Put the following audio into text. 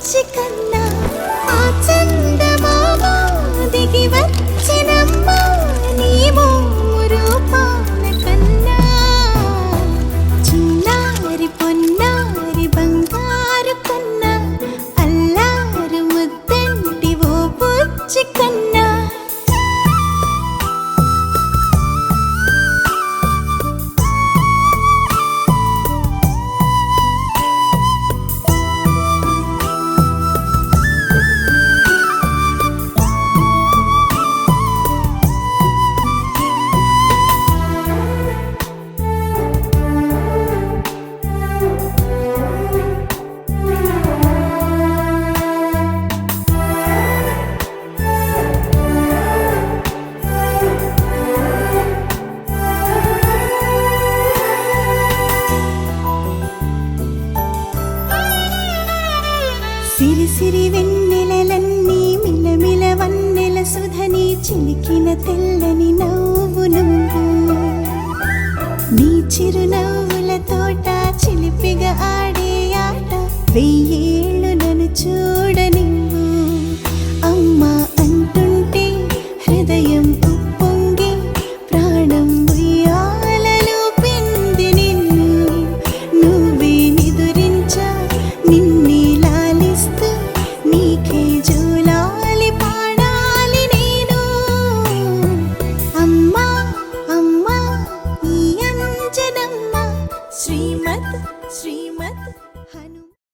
బుజ్జి కన్నా ఆ చందమామ దిగి వచ్చినమ్మ నీ రూపాల కన్నా చిన్నారి పొన్నారి బంగారు కన్నా అల్లారు ముద్దంటి ఓ బుజ్జి కన్నా సిరి సిరి వెన్నెలలన్నీ మిలమిల వన్నెల సుధని చిలికిన తెల్లని నవ్వు నువ్వు నీ చిరునవ్వుల తోట చిలిపిగా ఆడే ఆట వెయ్యి